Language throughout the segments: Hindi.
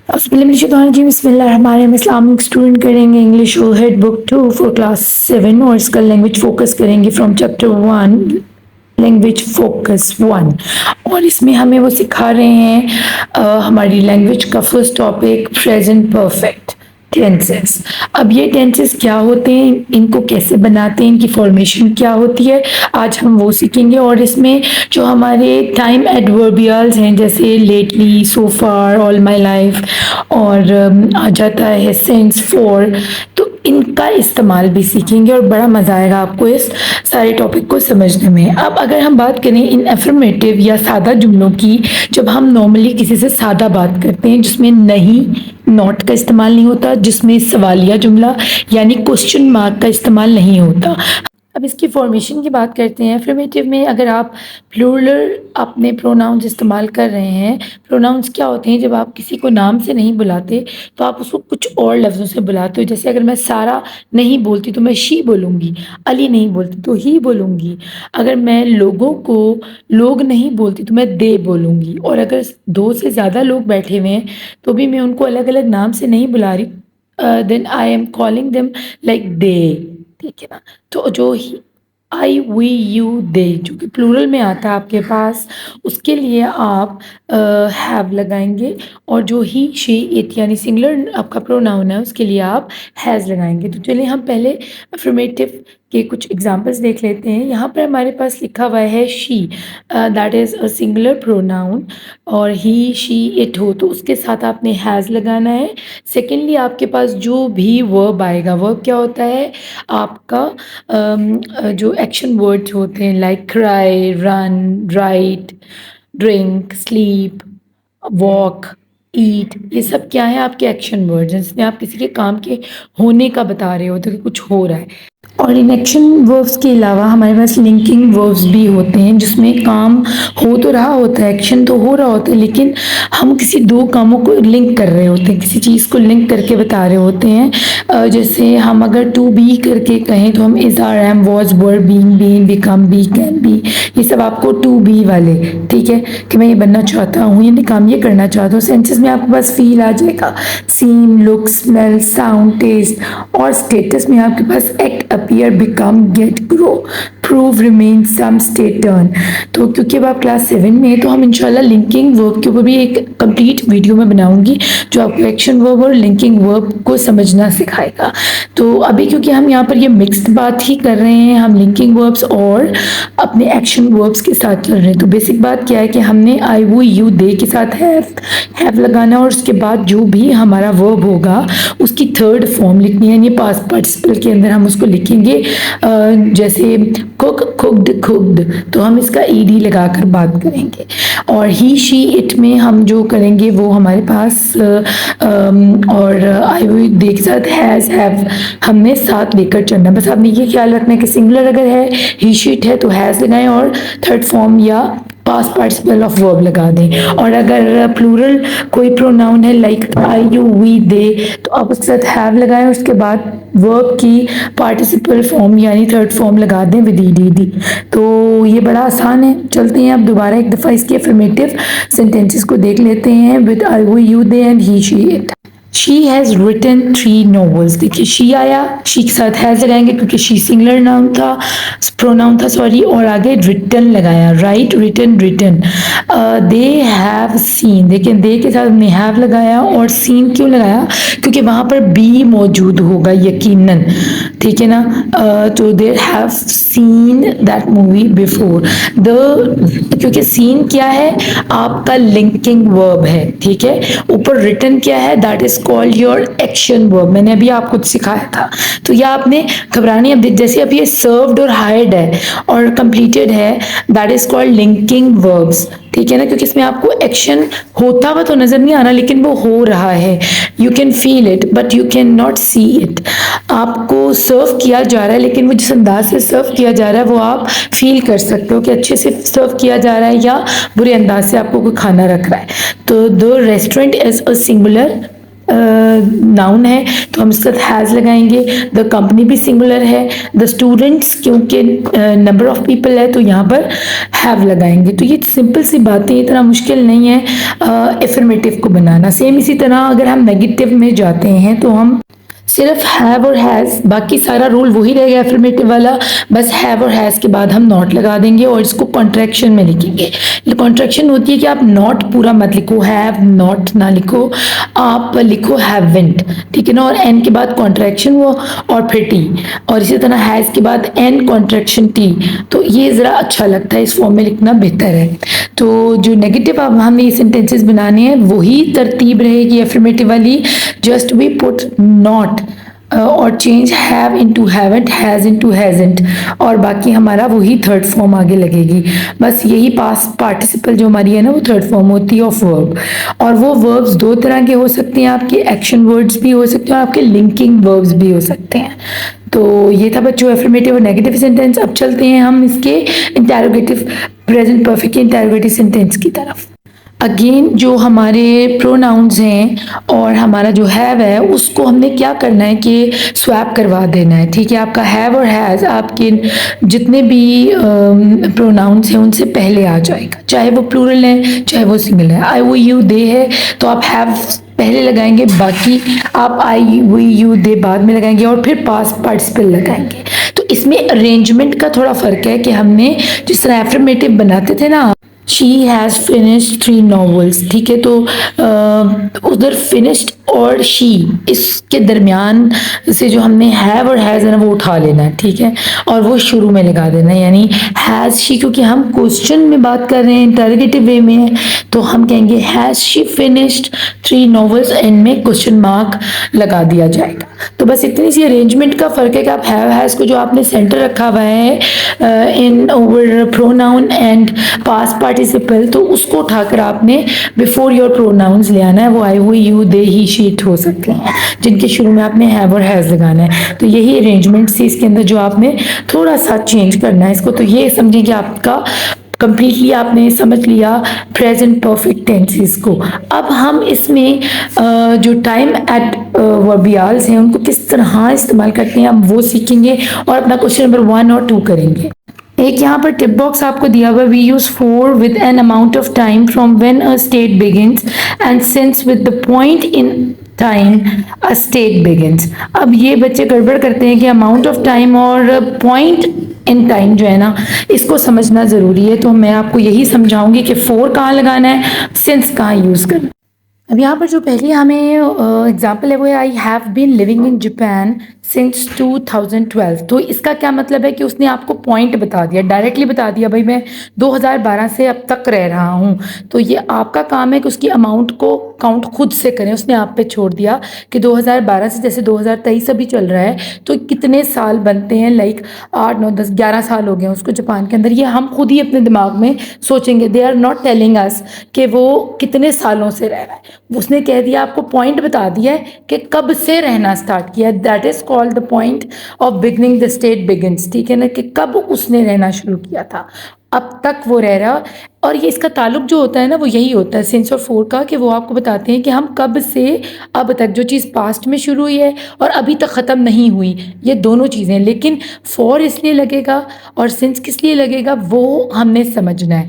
बिस्मिल्लाहिर्रहमानिर्रहीम। इस्लामिक स्टूडेंट करेंगे English head book 2 for class 7 और इसका लैंग्वेज फोकस करेंगे फ्रॉम चैप्टर 1 लैंग्वेज फोकस 1। और इसमें हमें वो सिखा रहे हैं हमारी लैंग्वेज का first topic present perfect tenses. अब ये टेंसेस क्या होते हैं, इनको कैसे बनाते हैं, इनकी फॉर्मेशन क्या होती है, आज हम वो सीखेंगे। और इसमें जो हमारे टाइम एडवर्बियल्स हैं जैसे lately, so far, all my life और आ जाता है सिंस, फॉर, तो इनका इस्तेमाल भी सीखेंगे और बड़ा मज़ा आएगा आपको इस सारे टॉपिक को समझने में। अब अगर हम बात करें इन एफर्मेटिव या सादा जुमलों की, जब हम नॉर्मली किसी से सादा बात करते हैं जिसमें नहीं, नॉट का इस्तेमाल नहीं होता, जिसमें सवालिया जुमला यानी क्वेश्चन मार्क का इस्तेमाल नहीं होता। अब इसकी फॉर्मेशन की बात करते हैं। एफर्मेटिव में अगर आप प्लूरल अपने प्रोनाउंस इस्तेमाल कर रहे हैं, प्रोनाउंस क्या होते हैं, जब आप किसी को नाम से नहीं बुलाते तो आप उसको कुछ और लफ्ज़ों से बुलाते हो। जैसे अगर मैं सारा नहीं बोलती तो मैं शी बोलूँगी, अली नहीं बोलती तो ही बोलूँगी, अगर मैं लोगों को लोग नहीं बोलती तो मैं दे बोलूँगी। और अगर 2 से ज़्यादा लोग बैठे हुए हैं तो भी मैं उनको अलग अलग नाम से नहीं बुला रही, then I am calling them like they, ठीक है ना। तो जो ही आई, वी, यू, दे जो कि प्लूरल में आता है आपके पास, उसके लिए आप हैव लगाएंगे। और जो ही, शी, इट यानी सिंगुलर आपका प्रोनाउन है उसके लिए आप हैज़ लगाएंगे। तो चलिए हम पहले अफर्मेटिव के कुछ एग्जांपल्स देख लेते हैं। यहाँ पर हमारे पास लिखा हुआ है she, that is a singular pronoun, और ही, शी, इट हो तो उसके साथ आपने हैज़ लगाना है। सेकेंडली आपके पास जो भी वर्ब आएगा, वर्ब क्या होता है आपका, जो एक्शन वर्ड्स होते हैं like cry, run, write, drink, sleep, walk, eat, ये सब क्या है आपके एक्शन वर्ड्स, जिसमें आप किसी के काम के होने का बता रहे होते हो कि कुछ हो रहा है। और इन एक्शन वर्ब्स के अलावा हमारे पास लिंकिंग वर्ब्स भी होते हैं जिसमें काम हो तो रहा होता है, एक्शन तो हो रहा होता है, लेकिन हम किसी 2 कामों को लिंक कर रहे होते हैं, किसी चीज़ को लिंक करके बता रहे होते हैं। जैसे हम अगर टू बी करके कहें तो हम is, are, am, was, were, being, been, become, be, can be, ये सब आपको टू बी वाले, ठीक है, कि मैं ये बनना चाहता हूँ, यानी काम ये करना चाहता हूँ। सेंसेस में आपके पास फील आ जाएगा, seem, look, smell, sound, taste. और स्टेटस में आपके पास act, appear, become, get, grow, prove, remain, seem, stay, turn. तो क्योंकि अब आप क्लास 7 में हैं तो हम इंशाल्लाह लिंकिंग वर्ब के ऊपर भी एक कंप्लीट वीडियो में बनाऊंगी जो आपको एक्शन वर्ब और लिंकिंग वर्ब को समझना सिखाएगा। तो अभी क्योंकि हम यहाँ पर ये मिक्स्ड बात ही कर रहे हैं, हम लिंकिंग वर्ब्स और अपने एक्शन वर्ब्स के साथ चल रहे हैं। तो बेसिक बात क्या है कि हमने आई, वो, यू, दे के साथ हैव लगाना और उसके बाद जो भी हमारा वर्ब होगा उसकी थर्ड फॉर्म लिखनी है, यानी पास्ट पार्टिसिपल के अंदर हम उसको लिखेंगे। जैसे कुक, कुक्ड, कुक्ड, तो हम इसका ईडी लगाकर बात करेंगे। और ही, शी, इट में हम जो करेंगे वो हमारे पास और आई, वो, दे के साथ हैज़, हैव हमने साथ लेकर चलना। बस आपने ये ख्याल रखना है कि सिंगुलर अगर है, ही, शी, इट है तो हैज़ लगाएं और थर्ड फॉर्म या पास्ट पार्टिसिपल ऑफ वर्ब लगा दें। और अगर प्लूरल कोई प्रोनाउन है लाइक आई, यू, वी, दे, तो आप उसके साथ हैव लगाएं, उसके बाद वर्ब की पार्टिसिपल फॉर्म यानी थर्ड फॉर्म लगा दें विद ईडी। तो ये बड़ा आसान है। चलते हैं अब दोबारा एक दफ़ा इसके अफर्मेटिव सेंटेंसेस को देख लेते हैं with I, we, you, they and he, she, it. She has written 3 novels. देखिए शी आया, शी के साथ हैज़ लगाएंगे क्योंकि शी सिंगुलर नाउन था, प्रोनाउन था सॉरी, और आगे रिटन लगाया, right, written, written. They have seen, देखिए दे के साथ हमने हैव लगाया और सीन क्यों लगाया, क्योंकि वहाँ पर बी मौजूद होगा यकीनन, ठीक है ना। तो दे have seen that movie before. The, क्योंकि सीन क्या है आपका लिंकिंग वर्ब है, ठीक है। ऊपर रिटन क्या है, that is called your action verb, मैंने अभी आपको सिखाया था। तो यह आपने घबरानी, अब जैसे अब ये सर्व्ड और हायर्ड है और कंप्लीटेड है, that is called linking verbs, ठीक है ना, क्योंकि इसमें आपको एक्शन होता हुआ तो नजर नहीं आ रहा लेकिन वो हो रहा है, you can feel it but you can not see it. आपको सर्व किया जा रहा है लेकिन वो जिस अंदाज से सर्व किया जा रहा है वो आप फील कर सकते हो कि अच्छे से सर्व किया जा रहा है या बुरे अंदाज से आपको कोई खाना रख रहा है। तो the restaurant is a singular noun है तो हम इसके साथ हैज़ लगाएंगे। द कंपनी भी सिंगुलर है। द स्टूडेंट्स क्योंकि नंबर ऑफ पीपल है तो यहाँ पर हैव लगाएंगे। तो ये सिंपल सी बातें, इतना मुश्किल नहीं है एफर्मेटिव को बनाना। सेम इसी तरह अगर हम नेगेटिव में जाते हैं तो हम सिर्फ हैव और हैज़, बाकी सारा रूल वही रहेगा एफर्मेटिव वाला, बस हैव और हैज़ के बाद हम नॉट लगा देंगे और इसको कॉन्ट्रैक्शन में लिखेंगे। ये कॉन्ट्रैक्शन होती है कि आप नॉट पूरा मत लिखो, हैव नॉट ना लिखो, आप लिखो हैवंट, ठीक है ना, और एन के बाद कॉन्ट्रैक्शन वो और फिर टी, और इसी तरह हैज़ के बाद एन कॉन्ट्रैक्शन टी। तो ये ज़रा अच्छा लगता है, इस फॉर्म में लिखना बेहतर है। तो जो नेगेटिव अब हमें ये सेंटेंसेस बनाने हैं वही तरतीब रहेगी एफर्मेटिव वाली, जस्ट वी पुट नॉट और change have into haven't, has into hasn't, और बाकी हमारा वही थर्ड फॉर्म आगे लगेगी। बस यही पास्ट पार्टिसिपल जो हमारी है ना वो थर्ड फॉर्म होती है ऑफ वर्ब। और वो वर्ब्स दो तरह के हो सकते हैं, आपके एक्शन वर्ड्स भी हो सकते हैं और आपके लिंकिंग वर्ब्स भी हो सकते हैं। तो ये था बच्चों एफर्मेटिव और नेगेटिव सेंटेंस। अब चलते हैं हम इसके इंटेरोगेटिव, प्रेजेंट परफेक्ट के इंटेरोगेटिव सेंटेंस की तरफ। अगेन जो हमारे प्रोनाउंस हैं और हमारा जो हैव है उसको हमने क्या करना है कि स्वैप करवा देना है, ठीक है। आपका हैव और हैज़ आपके जितने भी प्रोनाउंस हैं उनसे पहले आ जाएगा, चाहे वो प्लूरल है चाहे वो सिंगल है। आई वो यू दे है तो आप हैव पहले लगाएंगे, बाकी आप आई वी यू दे बाद में लगाएंगे और फिर पास्ट पार्टिसिपल लगाएंगे। तो इसमें अरेंजमेंट का थोड़ा फर्क है कि हमने जिस तरह एफर्मेटिव बनाते थे ना, शी हैज़ फिनिश्ड 3 novels, ठीक है। तो उधर फिनिश्ड और शी इसके दरमियान से जो हमने हैव और हैज़ है ना वो उठा लेना है, ठीक है, और वो शुरू में लगा देना है। यानी हैज़ शी, क्योंकि हम क्वेश्चन में बात कर रहे हैं, इंटरोगेटिव वे में है, तो हम कहेंगे has she finished 3 novels, and में क्वेश्चन मार्क लगा दिया जाएगा। तो बस इतनी सी अरेंजमेंट का फ़र्क है कि आप हैव हैज़ को जो आपने सेंटर रखा हुआ है इन over pronoun and past participle, तो उसको उठाकर आपने बिफोर योर प्रोनाउंस ले आना है। वो आई हुई you they he she it हो सकते हैं जिनके शुरू में आपने हैव और हैज़ लगाना है। तो यही अरेंजमेंट थी इसके अंदर जो आपने थोड़ा सा चेंज करना है इसको। तो ये समझें कि आपका कंप्लीटली आपने समझ लिया प्रेजेंट परफेक्ट टेंसेस को। अब हम इसमें जो टाइम एट वर्बियाल्स हैं उनको किस तरह इस्तेमाल करते हैं अब वो सीखेंगे और अपना क्वेश्चन नंबर 1 और 2 करेंगे। एक यहाँ पर टिप बॉक्स आपको दिया हुआ, we use for with an amount of time from when a state begins and since with the point in time a state begins. अब ये बच्चे गड़बड़ करते हैं कि अमाउंट ऑफ टाइम और पॉइंट इन टाइम जो है ना इसको समझना ज़रूरी है। तो मैं आपको यही समझाऊंगी कि फॉर कहाँ लगाना है, सिंस कहाँ यूज़ करना है। अब यहाँ पर जो पहली हमें एग्जाम्पल है वो है I have been living in Japan since 2012। तो इसका क्या मतलब है कि उसने आपको पॉइंट बता दिया, डायरेक्टली बता दिया भाई मैं 2012 से अब तक रह रहा हूँ। तो ये आपका काम है कि उसकी अमाउंट को काउंट खुद से करें। उसने आप पे छोड़ दिया कि 2012 से, जैसे 2023 अभी चल रहा है तो कितने साल बनते हैं, लाइक 8 9 10 11 साल हो गए उसको जापान के अंदर। ये हम खुद ही अपने दिमाग में सोचेंगे। They are not telling us कि वो कितने सालों से रह रहा है, उसने कह दिया, आपको पॉइंट बता दिया है कि कब से रहना स्टार्ट किया। That is called the point of beginning the state begins, ठीक है ना, कि कब उसने रहना शुरू किया था, अब तक वो रह रहा। और ये इसका ताल्लुक जो होता है ना वो यही होता है सिंस और फॉर का, कि वो आपको बताते हैं कि हम कब से अब तक, जो चीज़ पास्ट में शुरू हुई है और अभी तक ख़त्म नहीं हुई, ये दोनों चीज़ें। लेकिन फॉर इसलिए लगेगा और सिंस किस लिए लगेगा वो हमने समझना है।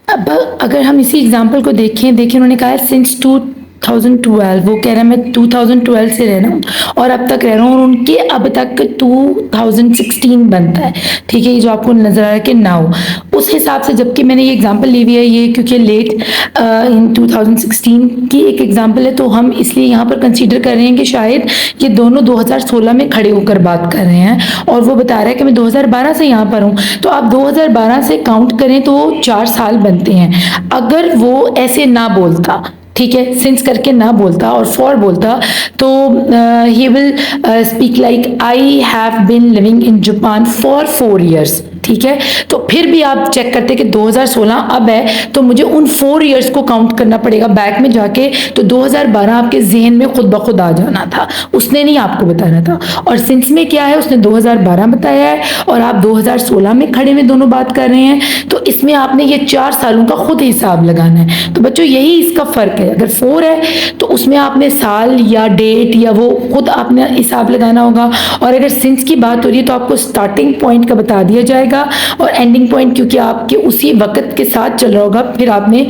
अब अगर हम इसी एग्जाम्पल को देखें उन्होंने कहा है सिंस 2012, वो कह रहा है मैं 2012 से रह रहा हूँ और अब तक रह रहा हूँ, और उनके अब तक 2016 बनता है, ठीक है, ये जो आपको नजर आ रहा है कि नाउ, उस हिसाब से। जबकि मैंने ये एग्जांपल ली हुई है ये क्योंकि लेट इन 2016 की एक एग्जांपल है, तो हम इसलिए यहाँ पर कंसीडर कर रहे हैं कि शायद ये दोनों 2016 में खड़े होकर बात कर रहे हैं और वो बता रहा है कि मैं 2012 से यहाँ पर हूँ। तो आप 2012 से काउंट करें तो 4 साल बनते हैं। अगर वो ऐसे ना बोलता, ठीक है, सिंस करके ना बोलता और फॉर बोलता, तो he will speak like I have been living in Japan for 4 years, ठीक है। तो फिर भी आप चेक करते हैं कि 2016 अब है तो मुझे उन 4 ईयर्स को काउंट करना पड़ेगा बैक में जाके, तो 2012 आपके जहन में खुद ब खुद आ जाना था, उसने नहीं आपको बताना था। और सिंस में क्या है, उसने 2012 बताया है और आप 2016 में खड़े में दोनों बात कर रहे हैं, तो इसमें आपने ये 4 सालों का खुद हिसाब लगाना है। तो बच्चों यही इसका फर्क है, अगर 4 है तो उसमें आपने साल या डेट या वो खुद आपने हिसाब लगाना होगा, और अगर सिंस की बात हो रही है तो आपको स्टार्टिंग पॉइंट का बता दिया जाएगा और एंडिंग पॉइंट क्योंकि आपके उसी वक्त के साथ चल रहा होगा, फिर आपने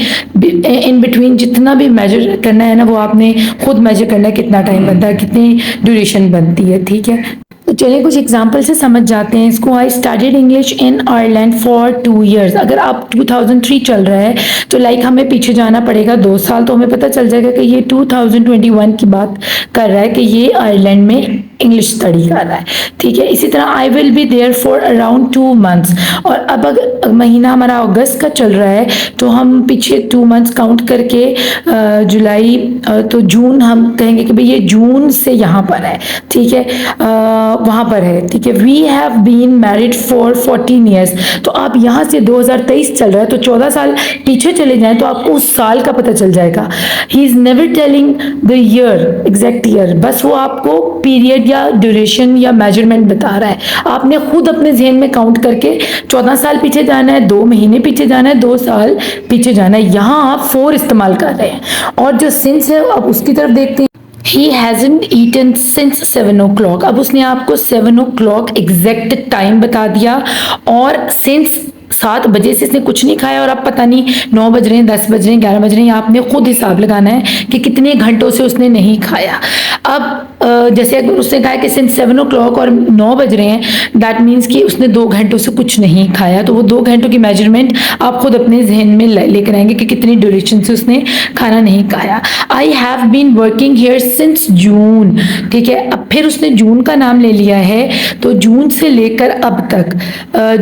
इन बिटवीन जितना भी मेजर करना है ना वो आपने खुद मेजर करना है, कितना टाइम बनता है, कितनी ड्यूरेशन बनती है, ठीक है। तो चलिए कुछ एग्जाम्पल से समझ जाते हैं इसको। I studied English in Ireland for 2 years. अगर आप 2003 चल रहा है तो लाइक हमें पीछे जाना पड़ेगा 2 साल, तो हमें पता चल जाएगा कि ये 2021 की बात कर रहा है कि ये आयरलैंड में इंग्लिश स्टडी कर रहा है, ठीक है। इसी तरह I will be there for around 2 months, और अब अगर महीना हमारा अगस्त का चल रहा है तो हम पीछे 2 मंथ्स काउंट करके जुलाई तो जून हम कहेंगे कि भाई ये जून से यहाँ पर है, ठीक है, वहाँ पर है, ठीक है। We have been married for 14 years, तो आप यहाँ से 2023 चल रहा है तो 14 साल पीछे चले जाएं तो आपको उस साल का पता चल जाएगा। He is never telling the year, exact year, बस वो आपको पीरियड या ड्यूरेशन या मेजरमेंट बता रहा है। आपने खुद अपने जहन में काउंट करके 14 साल पीछे जाना है, 2 महीने पीछे जाना है, 2 साल पीछे जाना है। यहाँ आप 4 इस्तेमाल कर रहे हैं। और जो सिंस है अब उसकी तरफ देखते हैं। He hasn't eaten since 7 o'clock। अब उसने आपको 7 o'clock एग्जैक्ट टाइम बता दिया, और सिंस 7 बजे से इसने कुछ नहीं खाया, और अब पता नहीं 9 बज रहे हैं, 10 बज रहे हैं, 11 बज रहे हैं, आपने खुद हिसाब लगाना है कि कितने घंटों से उसने नहीं खाया। अब जैसे अगर उसने कहा कि सिंस 7 o'clock और 9 बज रहे हैं, दैट मीन्स कि उसने 2 घंटों से कुछ नहीं खाया, तो वो 2 घंटों की मेजरमेंट आप खुद अपने जहन में लेकर आएंगे कि कितनी ड्यूरेशन से उसने खाना नहीं खाया। I have been working here since June, ठीक है। अब फिर उसने जून का नाम ले लिया है, तो जून से लेकर अब तक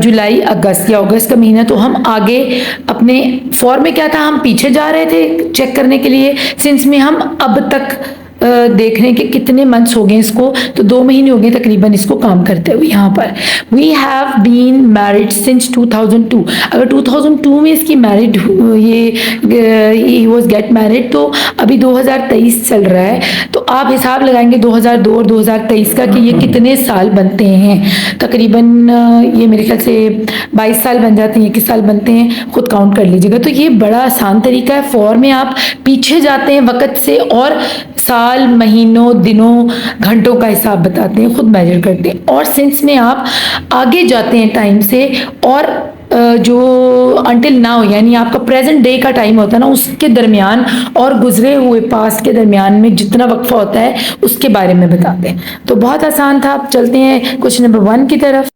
जुलाई अगस्त या अगस्त का महीना, तो हम आगे अपने फॉर्म में क्या था, हम पीछे जा रहे थे चेक करने के लिए, सिंस में हम अब तक देख रहे हैं कि कितने मंथ्स हो गए इसको, तो 2 महीने हो गए तकरीबन इसको काम करते हुए। यहाँ पर we have been married since 2002, अगर 2002 में इसकी मैरिड ये वॉज गेट मैरिड, तो अभी 2023 चल रहा है, तो आप हिसाब लगाएंगे 2002 और 2023 का कि ये कितने साल बनते हैं। तकरीबन ये मेरे ख्याल से 22 साल बन जाते हैं, 21 साल बनते हैं, खुद काउंट कर लीजिएगा। तो ये बड़ा आसान तरीका है, फॉर में आप पीछे जाते हैं वक्त से और साल, महीनों, दिनों, घंटों का हिसाब बताते हैं, खुद मेजर करते हैं। और सिंस में आप आगे जाते हैं टाइम से, और जो अंटिल नाउ यानी आपका प्रेजेंट डे का टाइम होता है ना, उसके दरमियान और गुजरे हुए पास्ट के दरमियान में जितना वक्फा होता है उसके बारे में बताते हैं। तो बहुत आसान था। आप चलते हैं क्वेश्चन नंबर 1 की तरफ।